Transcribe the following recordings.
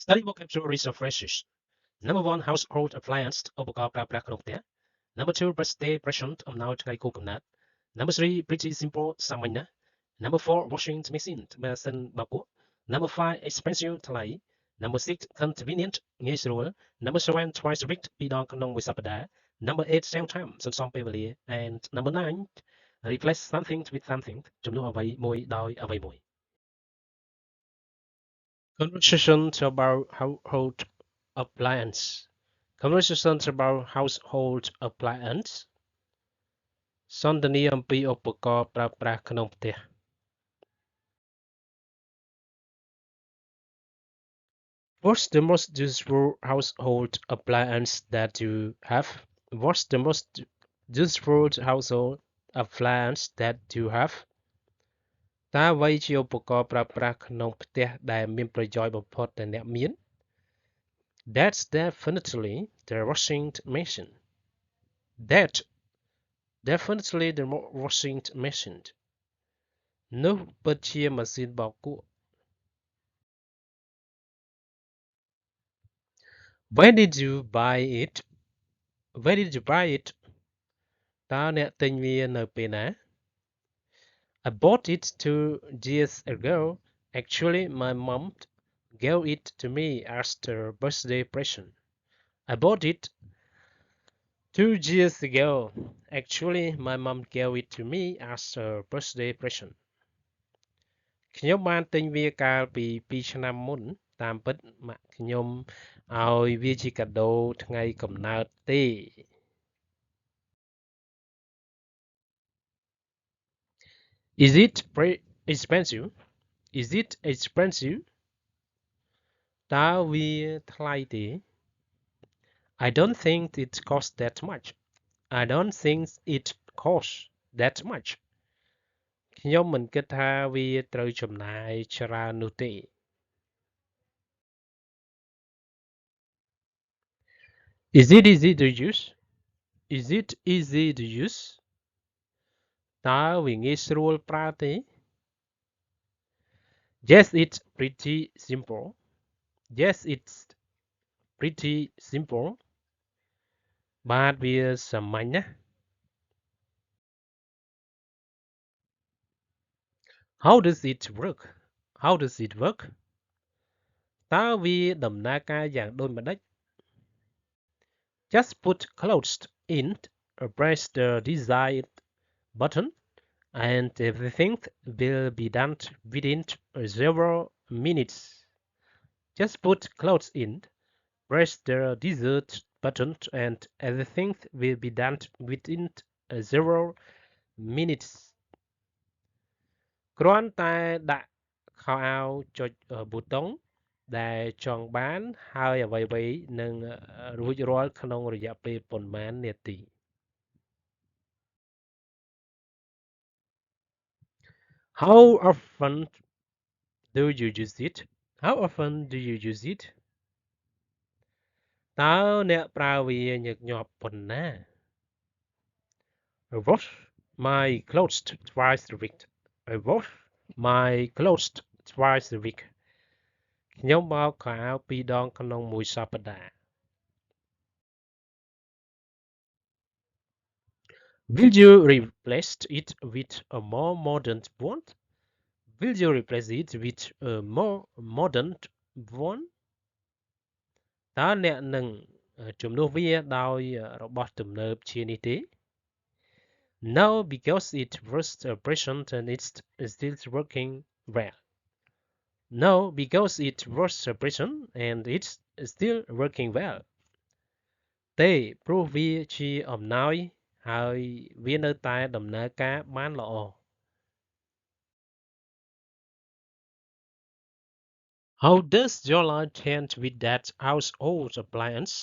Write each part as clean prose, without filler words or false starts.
Study vocabularies of phrases. Number 1 household appliance ឧបករណ៍ប្រើប្រាស់ក្នុងផ្ទះ Number 2 birthday present អំណោយថ្ងៃខួបកំណើត Number 3 pretty simple សាមញ្ញណាស់ Number 4 washing machine ម៉ាស៊ីនបោកគក់ Number 5 expensive ថ្លៃ Number 6 convenient ងាយស្រួល Number 7 twice a week ពីរដងក្នុងមួយសប្តាហ៍ Number 8 same time សន្សំពេលវេលា and Number 9 replace something with something ជំនួសអ្វីមួយដោយអ្វីមួយ Conversations about household appliance Conversations about household appliance សន្ទនាអំពីឧបករណ៍ប្រើប្រាស់ក្នុងផ្ទះ What's the most useful household appliance that you have? What's the most useful household appliance that you have? តើអ្វីជាឧបករណ៍ប្រើប្រាស់ក្នុងផ្ទះដែលមានប្រយោជន៍បំផុតដែលអ្នកមាន That's definitely the washing machine. That definitely the washing machine. នោះពិតជាម៉ាស៊ីនបោកគក់ When did you buy it? Where did you buy it? តើអ្នកទិញវានៅពេលណា I bought it 2 years ago. Actually, my mom gave it to me as a birthday present. I bought it 2 years ago. Actually, my mom gave it to me as a birthday present. ខ្ញុំបានទិញវាកាលពី2ឆ្នាំមុនតាមពិតម៉ាក់ខ្ញុំឲ្យវាជាកាដូថ្ងៃកំណើតទេ Is it expensive? Is it expensive? តើវាថ្លៃទេ I don't think it costs that much. I don't think it costs that much. ខ្ញុំមិនគិតថាវាត្រូវចំណាយច្រើននោះទេ Is it easy to use? Is it easy to use? តើវាងាយស្រួលប្រើទេ Yes, it's pretty simple. Yes, it's pretty simple. បាទវាសាមញ្ញណាស់ How does it work? How does it work? តើវាដំណើរការយ៉ាងដូចម្តេច Just put clothes in, press the desired button, and everything will be done within several minutes. Just put clothes in, press the desired button, and everything will be done within several minutes. គ្រាន់តែដាក់ខោអាវចុចប៊ូតុងដែលចង់បានហើយអ្វីៗនឹងរួចរាល់ក្នុងរយៈពេលប៉ុន្មាននាទី How often do you use it? How often do you use it? តើអ្នកប្រើវាញឹកញាប់ប៉ុណ្ណា I wash my clothes twice a week. I wash my clothes twice a week. ខ្ញុំបោកខោអាវ2 ដងក្នុងមួយសប្តាហ៍ Will you replace it with a more modern one? Will you replace it with a more modern one? តើអ្នកនឹងជំនួសវាដោយរបស់ទំនើបជានេះទេ No, because it was a present and it's still working well. No, because it was a present and it's still working well. ទេព្រោះវាជាអំណោយហើយវានៅតែដំណើរការបានល្អ How does your light change with that household appliance?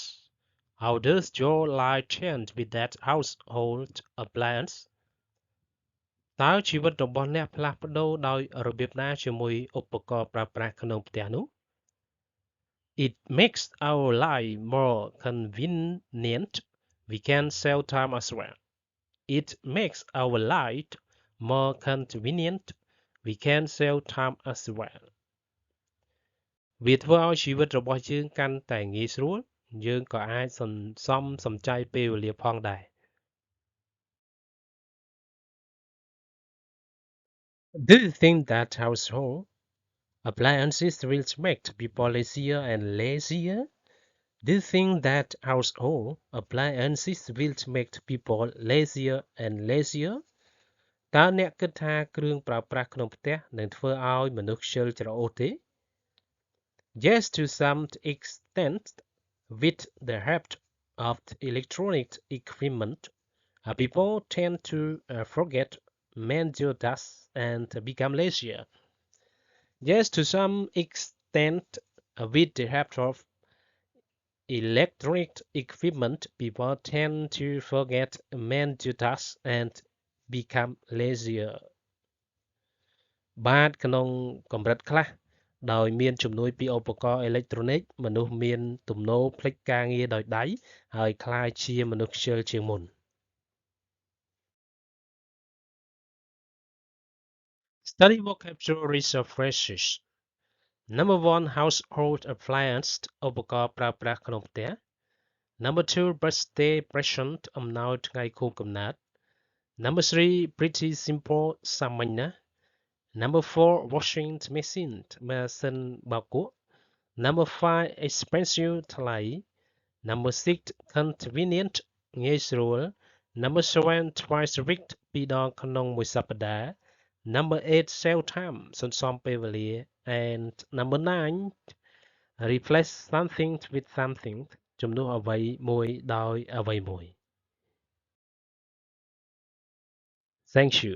How does your life change with that household appliance? តើជីវិតរបស់អ្នកផ្លាស់ប្ដូរដោយរបៀបណាជាមួយឧបករណ៍ប្រើប្រាស់ក្នុងផ្ទះនោះ It makes our life more convenient. We can save time as well. It makes our life more convenient. We can save time as well. វាធ្វើឲ្យជីវិតរបស់យើងកាន់តែងាយស្រួលយើងក៏អាចសំចៃពេលវេលាផងដែរ Do you think that household appliances will make people lazier and lazier? Do you think that household appliances will make people lazier and lazier? តើអ្នកគិតថាគ្រឿងប្រើប្រាស់ក្នុងផ្ទះនឹងធ្វើឲ្យមនុស្សខ្ជិលច្រអូសទេ? Yes, to some extent, with the help of electronic equipment, people tend to forget menial tasks and become lazier. Yes, to some extent, with the help of electronic equipment, people tend to forget menial tasks and become lazier. បាទក្នុងកម្រិតខ្លះដោយមានជំនួយពីឧបករណ៍អេឡិចត្រូនិកមនុស្សមានទំនោរភ្លេចការងារដោយដៃហើយក្លាយជាមនុស្សខ្ជិលជាងមុន Study vocabularies of phrases. Number 1 household appliance ឧបករណ៍ប្រើប្រាស់ក្នុងផ្ទះ Number 2 birthday present អំណោយថ្ងៃខួបកំណើត Number 3 pretty simple សាមញ្ញណាស់ Number 4 washing machine ម៉ាស៊ីនបោកគក់ Number 5 expensive ថ្លៃ Number 6 convenient ងាយស្រួល Number 7 twice a week ពីរដងក្នុងមួយសប្តាហ៍ Number 8 save time សន្សំពេលវេលា and Number 9 replace something with something ជំនួសអ្វីមួយដោយអ្វីមួយ Thank you